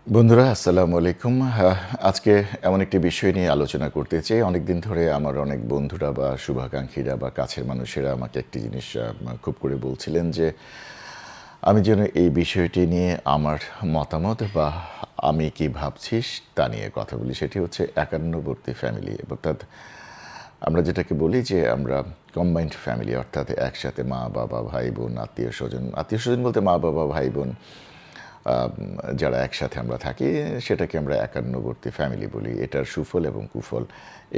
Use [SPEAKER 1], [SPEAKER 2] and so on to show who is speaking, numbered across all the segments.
[SPEAKER 1] বন্ধুরা আসসালামু আলাইকুম। আজকে এমন একটি বিষয় নিয়ে আলোচনা করতে চাই। অনেকদিন ধরে আমার অনেক বন্ধুরা বা শুভাকাঙ্ক্ষীরা বা কাছের মানুষেরা আমাকে একটি জিনিস খুব করে বলছিলেন যে, আমি যেন এই বিষয়টি নিয়ে আমার মতামত বা আমি কি ভাবছিস তা নিয়ে কথা বলি। সেটি হচ্ছে একান্নবর্তী ফ্যামিলি। অর্থাৎ আমরা যেটাকে বলি যে আমরা কম্বাইন্ড ফ্যামিলি, অর্থাৎ একসাথে মা-বাবা, ভাই-বোন, আত্মীয়স্বজন। আত্মীয়স্বজন বলতে মা-বাবা, ভাই-বোন আম যারা একসাথে আমরা থাকি সেটাকে আমরা একান্নবর্তী ফ্যামিলি বলি। এটার সুফল এবং কুফল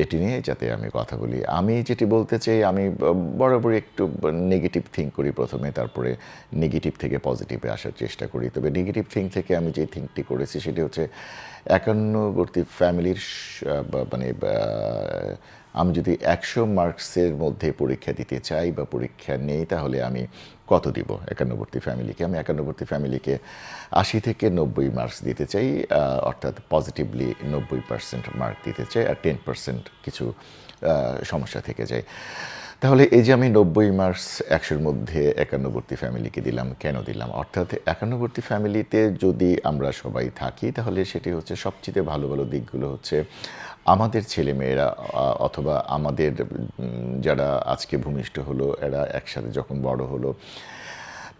[SPEAKER 1] এটি নিয়ে যাতে আমি কথা বলি। আমি যেটি বলতে চাই, আমি বরাবরই একটু নেগেটিভ থিঙ্ক করি ১ম এ, তারপরে নেগেটিভ থেকে পজিটিভে আসার চেষ্টা করি। তবে নেগেটিভ থিঙ্ক থেকে আমি যে থিঙ্কটি করেছি সেটি হচ্ছে একান্নবর্তী ফ্যামিলির মানে আমি যদি ১০০ মার্কসের মধ্যে পরীক্ষা দিতে চাই বা পরীক্ষা নেই, তাহলে আমি কত দিব একান্নবর্তী ফ্যামিলিকে? আমি একান্নবর্তী ফ্যামিলিকে ৮০ থেকে ৯০ মার্কস দিতে চাই। অর্থাৎ পজিটিভলি ৯০% মার্ক দিতে চাই, আর 10% কিছু সমস্যা থেকে যায়। তাহলে এই যে আমি ৯০ মার্কস ১০০ র মধ্যে একান্নবর্তী ফ্যামিলিকে দিলাম, কেন দিলাম? অর্থাৎ একান্নবর্তী ফ্যামিলিতে যদি আমরা সবাই থাকি, তাহলে সেটি হচ্ছে সবচেয়ে ভালো, ভালো দিকগুলো হচ্ছে আমাদের ছেলেমেয়েরা অথবা আমাদের যারা আজকে ভূমিষ্ঠ হলো, এরা একসাথে যখন বড় হলো,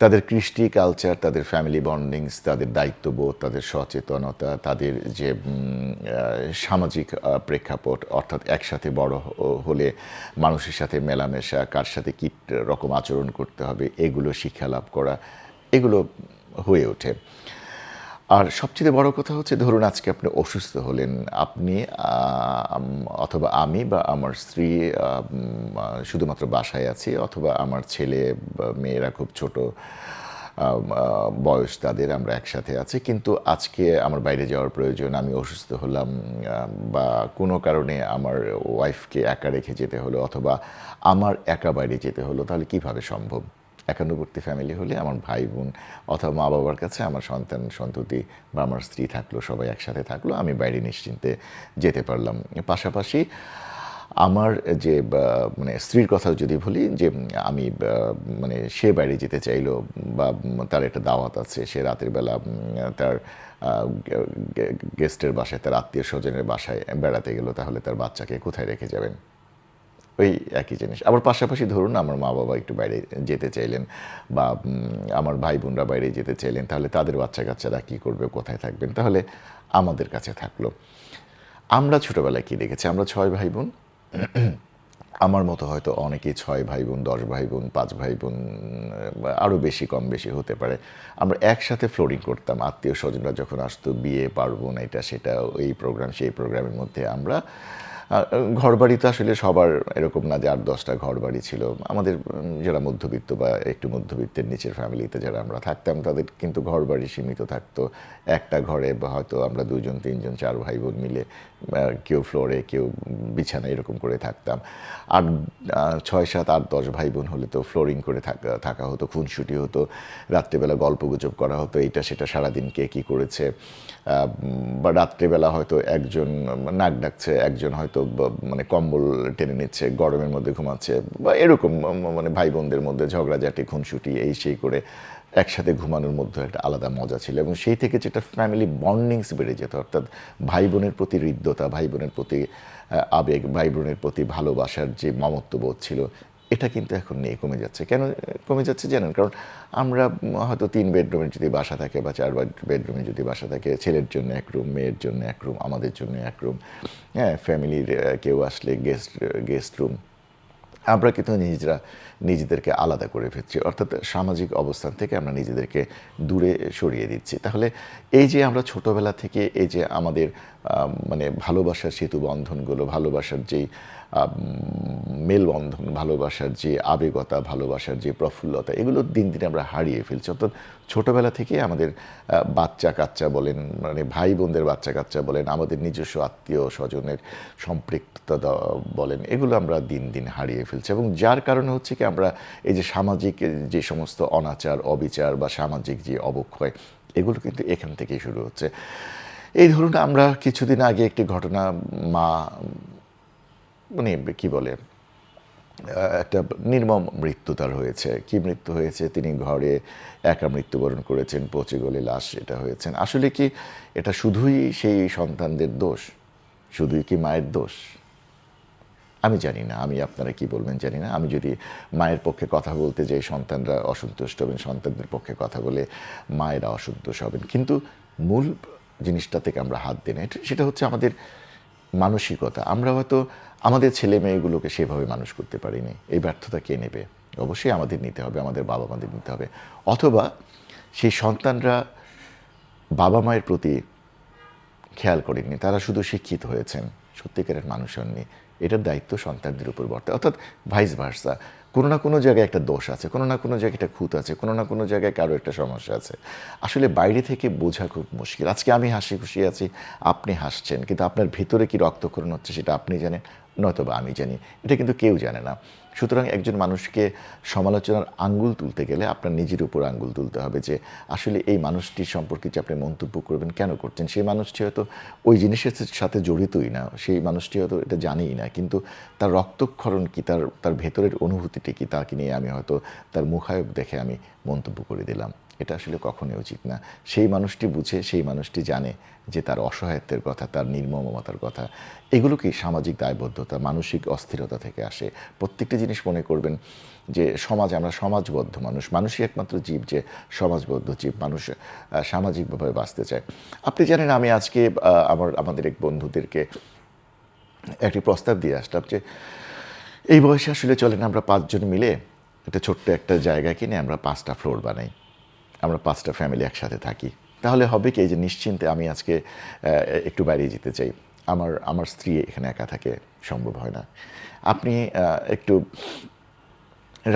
[SPEAKER 1] তাদের কৃষ্টি, কালচার, তাদের ফ্যামিলি বন্ডিংস, তাদের দায়িত্ববোধ, তাদের সচেতনতা, তাদের যে সামাজিক প্রেক্ষাপট, অর্থাৎ একসাথে বড় হলে মানুষের সাথে মেলামেশা, কার সাথে কী রকম আচরণ করতে হবে, এগুলো শিক্ষা লাভ করা, এগুলো হয়ে ওঠে। আর সবচেয়ে বড় কথা হচ্ছে, ধরুন আজকে আপনি অসুস্থ হলেন, আপনি অথবা আমি বা আমার স্ত্রী শুধুমাত্র বাসায় আছি, অথবা আমার ছেলে বা মেয়েরা খুব ছোট বয়স তাদের, আমরা একসাথে আছি, কিন্তু আজকে আমার বাইরে যাওয়ার প্রয়োজন, আমি অসুস্থ হলাম, বা কোনো কারণে আমার ওয়াইফকে একা রেখে যেতে হলো, অথবা আমার একা বাইরে যেতে হলো, তাহলে কিভাবে সম্ভব? একান্নবর্তী ফ্যামিলি হলে আমার ভাই বোন অথবা মা বাবার কাছে আমার সন্তান সন্ততি বা আমার স্ত্রী থাকলো, সবাই একসাথে থাকলো, আমি বাইরে নিশ্চিন্তে যেতে পারলাম। পাশাপাশি আমার যে মানে স্ত্রীর কথা যদি বলি, যে আমি মানে সে বাইরে যেতে চাইলো বা তার একটা দাওয়াত আছে, সে রাতের বেলা তার গেস্টের বাসায়, তার আত্মীয় স্বজনের বাসায় বেড়াতে গেল, তাহলে তার বাচ্চাকে কোথায় রেখে যাবেন? ওই একই জিনিস। আবার পাশাপাশি ধরুন আমার মা-বাবা একটু বাইরে যেতে চাইলেন, বা আমার ভাই-বোনরা বাইরে যেতে চাইলেন, তাহলে তাদের বাচ্চা-কাচ্চারা কী করবে, কোথায় থাকবেন? তাহলে আমাদের কাছে থাকলো। আমরা ছোটবেলায় কি দেখেছি? আমরা ৬ ভাই-বোন। আমার মতো হয়তো অনেকেই ৬ ভাই-বোন, ১০ ভাই-বোন, ৫ ভাই-বোন, বা আরও বেশি কম বেশি হতে পারে। আমরা একসাথে ফ্লোরিং করতাম। আত্মীয়-স্বজনরা যখন আসতো, বিয়ে, পার্বণ, এটা সেটা, এই প্রোগ্রাম সেই প্রোগ্রামের মধ্যে আমরা ঘরবাড়ি তো আসলে সবার এরকম না যে ৮-১০টা ঘরবাড়ি ছিল। আমাদের যারা মধ্যবিত্ত বা একটু মধ্যবিত্তের নিচের ফ্যামিলিতে যারা আমরা থাকতাম, তাদের কিন্তু ঘরবাড়ি সীমিত থাকতো। একটা ঘরে বা হয়তো আমরা ২ জন, ৩ জন, ৪ ভাই-বোন মিলে কেউ ফ্লোরে, কেউ বিছানায়, এরকম করে থাকতাম। আর ৬, ৭, ৮, ১০ ভাই-বোন হলে তো ফ্লোরিং করে থাকা হতো, খুনসুটি হতো, রাত্রেবেলা গল্পগুজব করা হতো, এইটা সেটা, সারাদিন কে কী করেছে। বা রাত্রেবেলা হয়তো একজন নাক ডাকছে, একজন হয়তো মানে কম্বল টেনে নিচ্ছে, গরমের মধ্যে ঘুমাচ্ছে, বা এরকম মানে ভাই বোনদের মধ্যে ঝগড়াঝাটি, খুনসুটি, এই সেই করে একসাথে ঘুমানোর মধ্যে একটা আলাদা মজা ছিল। এবং সেই থেকে যেটা ফ্যামিলি বন্ডিংস বেড়ে যেত, অর্থাৎ ভাই বোনের প্রতি হৃদ্যতা, ভাই বোনের প্রতি আবেগ, ভাই বোনের প্রতি ভালোবাসার যে মমত্ববোধ ছিল, এটা কিন্তু এখন নেই, কমে যাচ্ছে। কেন কমে যাচ্ছে জানেন? কারণ আমরা হয়তো ৩ বেডরুমের যদি বাসা থাকে বা ৪ বেডরুমের যদি বাসা থাকে, ছেলের জন্য ১ রুম, মেয়ের জন্য ১ রুম, আমাদের জন্য ১ রুম, হ্যাঁ, ফ্যামিলির কেউ আসলে গেস্ট রুম। আমরা কিন্তু নিজেদেরকে আলাদা করে ফেলছি, অর্থাৎ সামাজিক অবস্থান থেকে আমরা নিজেদেরকে দূরে সরিয়ে দিচ্ছি। তাহলে এই যে আমরা ছোটোবেলা থেকে এই যে আমাদের মানে ভালোবাসার সেতু বন্ধনগুলো, ভালোবাসার যেই মেলবন্ধন, ভালোবাসার যে আবেগতা, ভালোবাসার যে প্রফুল্লতা, এগুলো দিন দিন আমরা হারিয়ে ফেলছি। অর্থাৎ ছোটোবেলা থেকে আমাদের বাচ্চা কাচ্চা বলেন, মানে ভাই বোনদের বাচ্চা কাচ্চা বলেন, আমাদের নিজস্ব আত্মীয় স্বজনের সম্পৃক্ততা বলেন, এগুলো আমরা দিন দিন হারিয়ে ফেলছি। এবং যার কারণে হচ্ছে কি, আমরা এই যে সামাজিক যে সমস্ত অনাচার, অবিচার বা সামাজিক যে অবক্ষয়, এগুলো কিন্তু এখান থেকেই শুরু হচ্ছে। এই ধরুন আমরা কিছুদিন আগে একটি ঘটনা, মা মানে কি বলে, একটা নির্মম মৃত্যু তার হয়েছে। কি মৃত্যু হয়েছে? তিনি ঘরে একা মৃত্যুবরণ করেছেন, পচে গলে লাশ এটা হয়েছেন। আসলে কি এটা শুধুই সেই সন্তানদের দোষ? শুধুই কি মায়ের দোষ? আমি জানি না, আমি আপনারা কি বলবেন জানি না। আমি যদি মায়ের পক্ষে কথা বলতে যাই সন্তানরা অসন্তুষ্ট হবেন, সন্তানদের পক্ষে কথা বলে মায়েরা অসন্তোষ হবেন। কিন্তু মূল জিনিসটা থেকে আমরা হাত দিই না। সেটা হচ্ছে আমাদের মানসিকতা। আমরা হয়তো আমাদের ছেলে মেয়েগুলোকে সেভাবে মানুষ করতে পারিনি। এই ব্যর্থতা কে নেবে? অবশ্যই আমাদের নিতে হবে, আমাদের বাবা মাদের নিতে হবে। অথবা সেই সন্তানরা বাবা মায়ের প্রতি খেয়াল করেননি, তারা শুধু শিক্ষিত হয়েছেন, সত্যিকারের মানুষ হননি। এটার দায়িত্ব সন্তানদের উপর বর্তায়, অর্থাৎ ভাইস ভার্সা। কোনো না কোনো জায়গায় একটা দোষ আছে, কোনো না কোনো জায়গায় একটা খুঁত আছে, কোনো না কোনো জায়গায় কারো একটা সমস্যা আছে। আসলে বাইরে থেকে বোঝা খুব মুশকিল। আজকে আমি হাসি খুশি আছি, আপনি হাসছেন, কিন্তু আপনার ভিতরে কি রক্তক্ষরণ হচ্ছে সেটা আপনি জানেন, নয়তোবা আমি জানি। এটা কিন্তু কেউ জানে না। সুতরাং একজন মানুষকে সমালোচনার আঙ্গুল তুলতে গেলে আপনার নিজের উপর আঙ্গুল তুলতে হবে যে আসলে এই মানুষটির সম্পর্কে যে আপনি মন্তব্য করবেন কেন করছেন। সেই মানুষটি হয়তো ওই জিনিসের সাথে জড়িতই না, সেই মানুষটি হয়তো এটা জানেই না, কিন্তু তার রক্তক্ষরণ কি, তার তার ভেতরের অনুভূতিটি কি, তাকে নিয়ে আমি হয়তো তার মুখায়ব দেখে আমি মন্তব্য করে দিলাম। এটা আসলে কখনোই উচিত না। সেই মানুষটি বুঝে, সেই মানুষটি জানে যে তার অসহায়ত্বের কথা, তার নির্মমতার কথা, এগুলো কি সামাজিক দায়বদ্ধতা, মানসিক অস্থিরতা থেকে আসে। প্রত্যেকটি জিনিস মনে করবেন যে সমাজ, আমরা সমাজবদ্ধ মানুষ, মানুষই একমাত্র জীব যে সমাজবদ্ধ জীব। মানুষ সামাজিকভাবে বাঁচতে চায়। আপনি জানেন আমি আজকে আমাদের এক বন্ধুদেরকে একটি প্রস্তাব দিয়ে আসলাম যে এই বয়সে আসলে চলেন আমরা 5 জন মিলে একটা ছোট্ট একটা জায়গা কিনে আমরা 5টা ফ্লোর বানাই, আমরা 5টা ফ্যামিলি একসাথে থাকি। তাহলে হবে কি, এই যে নিশ্চিন্তে আমি আজকে একটু বাইরে যেতে চাই, আমার আমার স্ত্রী এখানে একা থাকে, সম্ভব হয় না। আপনি একটু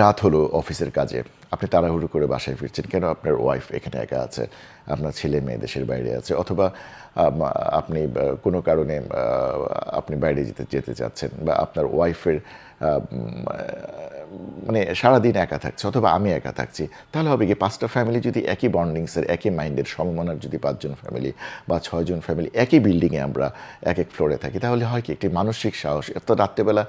[SPEAKER 1] রাত হলো অফিসের কাজে, আপনি তাড়াহুড়ো করে বাসায় ফিরছেন, কেন? আপনার ওয়াইফ এখানে একা আছে, আপনার ছেলে মেয়ে দেশের বাইরে আছে, অথবা আপনি কোনো কারণে আপনি বাইরে যেতে চাচ্ছেন, বা আপনার ওয়াইফের মানে সারাদিন একা থাকছে, অথবা আমি একা থাকছি। তাহলে হবে কি, 5টা ফ্যামিলি যদি একই বন্ডিংসের, একই মাইন্ডের, সমমনার যদি 5 জন ফ্যামিলি বা 6 জন ফ্যামিলি একই বিল্ডিংয়ে আমরা এক এক ফ্লোরে থাকি, তাহলে হয় কি, একটি মানসিক সাহস। তো রাত্রেবেলা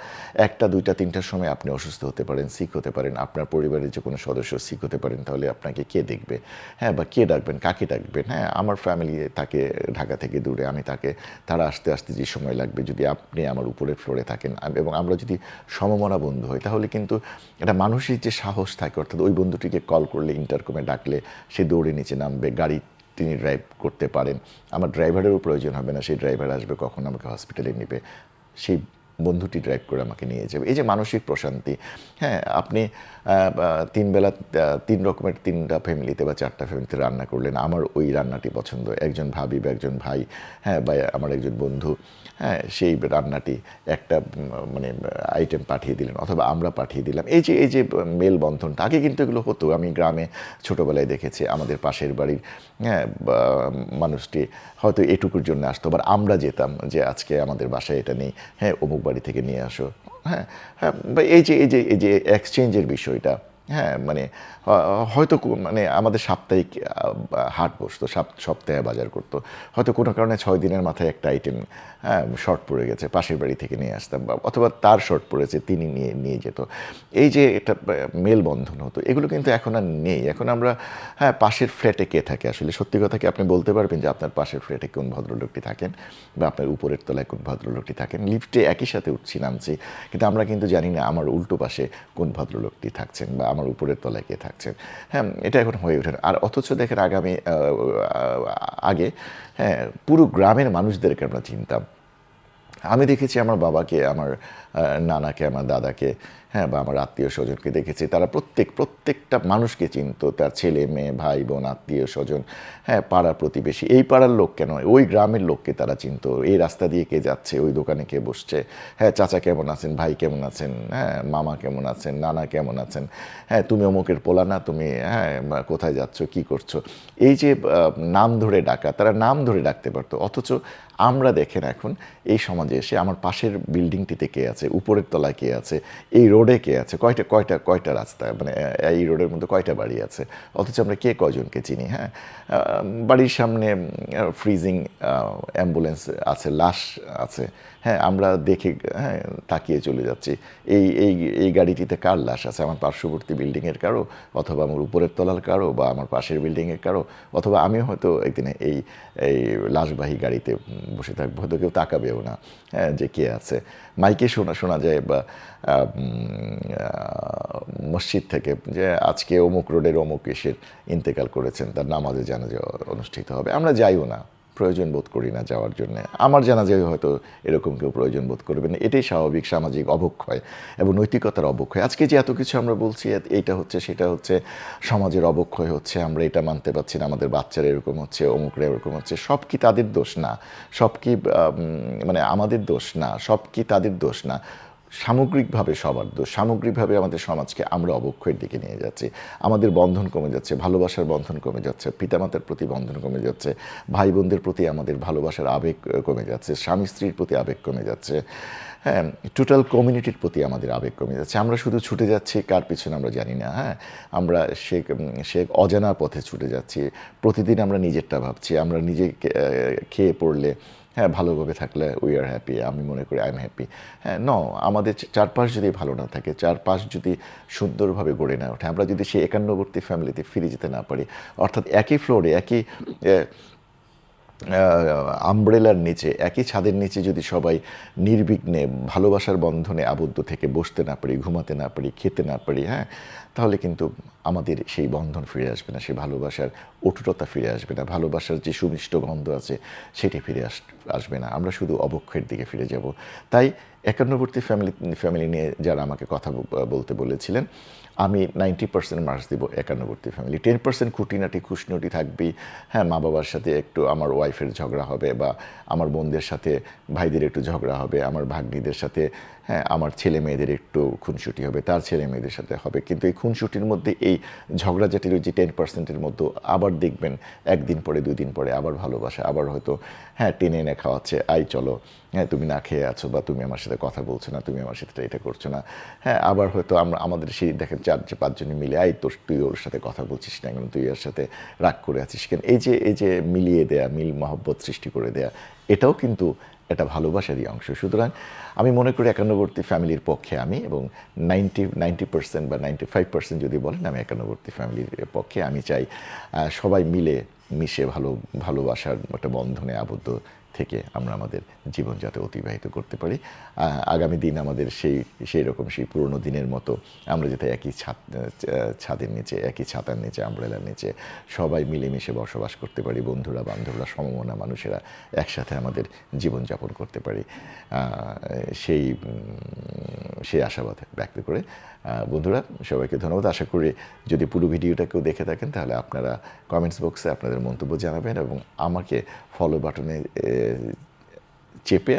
[SPEAKER 1] 1টা 2টা 3টার সময় আপনি অসুস্থ হতে পারেন, সিক হতে পারেন, আপনার পরিবারের যে কোনো সদস্য সিক হতে পারেন, তাহলে আপনাকে কে দেখবে? হ্যাঁ, বা কে ডাকবেন, কাকে ডাকবেন? হ্যাঁ, আমার ফ্যামিলি থাকে ঢাকা থেকে দূরে, আমি তাকে, তারা আসতে আসতে যে সময় লাগবে, যদি আপনি আমার উপরের ফ্লোরে থাকেন এবং আমরা যদি সমমনা বন্ধু হই, তাহলে কিন্তু একটা মানসিক যে সাহস থাকে, অর্থাৎ ওই বন্ধুটিকে কল করলে, ইন্টারকমে ডাকলে সে দৌড়ে নিচে নামবে, গাড়ি তিনি ড্রাইভ করতে পারেন, আমার ড্রাইভারেরও প্রয়োজন হবে না, সেই ড্রাইভার আসবে কখন আমাকে হসপিটালে নেবে, সেই বন্ধুটি ড্রাইভ করে আমাকে নিয়ে যাবে। এই যে মানসিক প্রশান্তি, হ্যাঁ, আপনি 3 বেলা 3 রকমের 3টা ফ্যামিলিতে বা 4টা ফ্যামিলিতে রান্না করলেন, আমার ওই রান্নাটি পছন্দ, একজন ভাবি বা একজন ভাই, হ্যাঁ, বা আমার একজন বন্ধু, হ্যাঁ, সেই রান্নাটি একটা মানে আইটেম পাঠিয়ে দিলেন, অথবা আমরা পাঠিয়ে দিলাম। এই যে মেলবন্ধনটা, আগে কিন্তু এগুলো হতো। আমি গ্রামে ছোটোবেলায় দেখেছি, আমাদের পাশের বাড়ির, হ্যাঁ, মানুষটি হয়তো এটুকুর জন্য আসতো, আবার আমরা যেতাম যে আজকে আমাদের বাসায় এটা নেই, হ্যাঁ, অমুক বাড়ি থেকে নিয়ে আসো। হ্যাঁ, হ্যাঁ, বা এই যে এক্সচেঞ্জের বিষয়টা, হ্যাঁ, মানে হয়তো মানে আমাদের সাপ্তাহিক হাট বসতো, সপ্তাহে বাজার করতো, হয়তো কোনো কারণে 6 দিনের মাথায় একটা আইটেম, হ্যাঁ, শর্ট পড়ে গেছে, পাশের বাড়ি থেকে নিয়ে আসতাম, অথবা তার শর্ট পড়েছে, তিনি নিয়ে নিয়ে যেত। এই যে একটা মেলবন্ধন হতো, এগুলো কিন্তু এখন আর নেই। এখন আমরা, হ্যাঁ, পাশের ফ্ল্যাটে কে থাকে, আসলে সত্যি কথা কি, আপনি বলতে পারবেন যে আপনার পাশের ফ্ল্যাটে কোন ভদ্রলোকটি থাকেন, বা আপনার উপরের তলায় কোন ভদ্রলোকটি থাকেন? লিফটে একই সাথে উঠছি নামছি, কিন্তু আমরা কিন্তু জানি না আমার উল্টো পাশে কোন ভদ্রলোকটি থাকছেন, বা আমার উপরের তলায় কে থাকছেন। হ্যাঁ, এটা এখন হয়ে ওঠে না। আর অথচ দেখেন আগে, হ্যাঁ, পুরো গ্রামের মানুষদেরকে আমরা চিনতাম। আমি দেখেছি আমার বাবাকে, আমার নানাকে, আমার দাদাকে, হ্যাঁ, বা আমার আত্মীয় স্বজনকে দেখেছি, তারা প্রত্যেকটা মানুষকে চিনতো, তার ছেলে মেয়ে, ভাই বোন, আত্মীয় স্বজন, হ্যাঁ, পাড়া প্রতিবেশী, এই পাড়ার লোক কেন, ওই গ্রামের লোককে তারা চিনতো। এই রাস্তা দিয়ে কে যাচ্ছে, ওই দোকানে কে বসছে, হ্যাঁ, চাচা কেমন আছেন, ভাই কেমন আছেন, হ্যাঁ, মামা কেমন আছেন, নানা কেমন আছেন, হ্যাঁ, তুমি অমুকের পোলা না, তুমি, হ্যাঁ, কোথায় যাচ্ছ, কি করছো, এই যে নাম ধরে ডাকা, তারা নাম ধরে ডাকতে পারতো। অথচ আমরা দেখেন এখন এই সমাজে এসে আমার পাশের বিল্ডিংটিতে কে আছে, উপরের তলায় কে আছে, এই রোড রোডে কে আছে, কয়টা কয়টা কয়টা রাস্তা, মানে এই রোডের মধ্যে কয়টা বাড়ি আছে, অথচ আমরা কে কজনকে চিনি। হ্যাঁ, বাড়ির সামনে ফ্রিজিং অ্যাম্বুলেন্স আছে, লাশ আছে, হ্যাঁ আমরা দেখে হ্যাঁ তাকিয়ে চলে যাচ্ছি, এই এই এই গাড়িটিতে কার লাশ আছে, আমার পার্শ্ববর্তী বিল্ডিংয়ের কারো, অথবা আমার উপরের তলার কারো, বা আমার পাশের বিল্ডিংয়ের কারো, অথবা আমিও হয়তো একদিনে এই এই লাশবাহী গাড়িতে বসে থাকবো, হয়তো কেউ তাকাবেও না হ্যাঁ যে কে আছে। মাইকে শোনা যায় বা মসজিদ থেকে যে আজকে অমুক রোডের অমুক এসের ইন্তেকাল করেছেন, তার নামাজে জানাজা অনুষ্ঠিত হবে, আমরা যাইও না, প্রয়োজন বোধ করি না যাওয়ার জন্য। আমার জানাজায় হয়তো এরকম কেউ প্রয়োজন বোধ করবে না। এটাই স্বাভাবিক সামাজিক অবক্ষয় এবং নৈতিকতার অবক্ষয়। আজকে যে এত কিছু আমরা বলছি, এইটা হচ্ছে সেটা হচ্ছে, সমাজের অবক্ষয় হচ্ছে, আমরা এটা মানতে পারছি না, আমাদের বাচ্চারা এরকম হচ্ছে, অমুকরা এরকম হচ্ছে, সব কি তাদের দোষ না? সব কি মানে আমাদের দোষ না? সব কি তাদের দোষ না? সামগ্রিকভাবে সবার দোষ। সামগ্রিকভাবে আমাদের সমাজকে আমরা অবক্ষয়ের দিকে নিয়ে যাচ্ছি। আমাদের বন্ধন কমে যাচ্ছে, ভালোবাসার বন্ধন কমে যাচ্ছে, পিতামাতার প্রতি বন্ধন কমে যাচ্ছে, ভাই বোনদের প্রতি আমাদের ভালোবাসার আবেগ কমে যাচ্ছে, স্বামী স্ত্রীর প্রতি আবেগ কমে যাচ্ছে, হ্যাঁ টোটাল কমিউনিটির প্রতি আমাদের আবেগ কমে যাচ্ছে। আমরা শুধু ছুটে যাচ্ছি কার পিছনে আমরা জানি না। হ্যাঁ, আমরা সে অজানা পথে ছুটে যাচ্ছি। প্রতিদিন আমরা নিজেরটা ভাবছি, আমরা নিজে খেয়ে পড়লে হ্যাঁ ভালোভাবে থাকলে উই আর হ্যাপি, আমি মনে করি আই এম হ্যাপি। হ্যাঁ আমাদের চারপাশ যদি ভালো না থাকে, চারপাশ যদি সুন্দরভাবে গড়ে না ওঠে, আমরা যদি সেই একান্নবর্তী ফ্যামিলিতে ফিরে যেতে না পারি, অর্থাৎ একই ফ্লোরে একই আমব্রেলার নিচে একই ছাদের নিচে যদি সবাই নির্বিঘ্নে ভালোবাসার বন্ধনে আবদ্ধ থেকে বসতে না পারি, ঘুমাতে না পারি, খেতে না পারি, হ্যাঁ তাহলে কিন্তু আমাদের সেই বন্ধন ফিরে আসবে না, সেই ভালোবাসার অটুটতা ফিরে আসবে না, ভালোবাসার যে সুমিষ্ট গন্ধ আছে সেটি ফিরে আসবে না। আমরা শুধু অবক্ষয়ের দিকে ফিরে যাব। তাই একান্নবর্তী ফ্যামিলি নিয়ে যারা আমাকে কথা বলতে বলেছিলেন, আমি 90% মার্কস দিব একান্নবর্তী ফ্যামিলি। 10% খুঁটিনাটি খুশনুটি থাকবেই। হ্যাঁ, মা বাবার সাথে একটু আমার ওয়াইফের ঝগড়া হবে, বা আমার বোনদের সাথে ভাইদের একটু ঝগড়া হবে, আমার ভাগ্নিদের সাথে হ্যাঁ আমার ছেলে মেয়েদের একটু খুনসুটি হবে, তার ছেলে মেয়েদের সাথে হবে। কিন্তু এই খুনসুটির মধ্যে এই ঝগড়াঝাটির ওই যে 10%-এর মধ্যে আবার দেখবেন একদিন পরে 2 দিন পরে আবার ভালোবাসা, আবার হয়তো হ্যাঁ টেনে এনে খাওয়াচ্ছে, আই চলো, হ্যাঁ তুমি না খেয়ে আছো, বা তুমি আমার সাথে কথা বলছো না, তুমি আমার সাথে এটা করছো না। হ্যাঁ আবার হয়তো আমাদের সেই দেখেন 4-5 জনে মিলে আই তুই ওর সাথে কথা বলছিস না কেন, তুই ওর সাথে রাগ করে আছিস কেন, এই যে মিলিয়ে দেয়া, মিল মহব্বত সৃষ্টি করে দেয়া, এটাও কিন্তু এটা ভালোবাসারই অংশ। সুতরাং আমি মনে করি একান্নবর্তী ফ্যামিলির পক্ষে আমি, এবং 90% বা 95% যদি বলেন, আমি একান্নবর্তী ফ্যামিলির পক্ষে। আমি চাই সবাই মিলে মিশে ভালোবাসার একটা বন্ধনে আবদ্ধ থেকে আমরা আমাদের জীবন যাতে অতিবাহিত করতে পারি। আগামী দিন আমাদের সেই রকম সেই পুরনো দিনের মতো আমরা যাতে একই ছাদের নিচে, একই ছাতার নিচে, আমব্রেলার নিচে সবাই মিলেমিশে বসবাস করতে পারি, বন্ধুরা বান্ধবরা সমমনা মানুষেরা একসাথে আমাদের জীবনযাপন করতে পারি, সেই আশাবাদ ব্যক্ত করে বন্ধুরা সবাইকে ধন্যবাদ। আশা করি যদি পুরো ভিডিওটা কেউ দেখে থাকেন তাহলে আপনারা কমেন্টস বক্সে আপনাদের মন্তব্য জানাবেন, এবং আমাকে ফলো বাটনে চেপে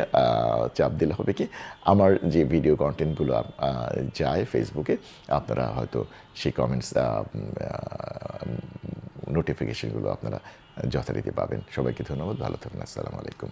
[SPEAKER 1] চাপ দিলে হবে কি, আমার যে ভিডিও কন্টেন্টগুলো যায় ফেসবুকে, আপনারা হয়তো সেই কমেন্টস নোটিফিকেশনগুলো আপনারা যথারীতি পাবেন। সবাইকে ধন্যবাদ, ভালো থাকুন, আসসালামু আলাইকুম।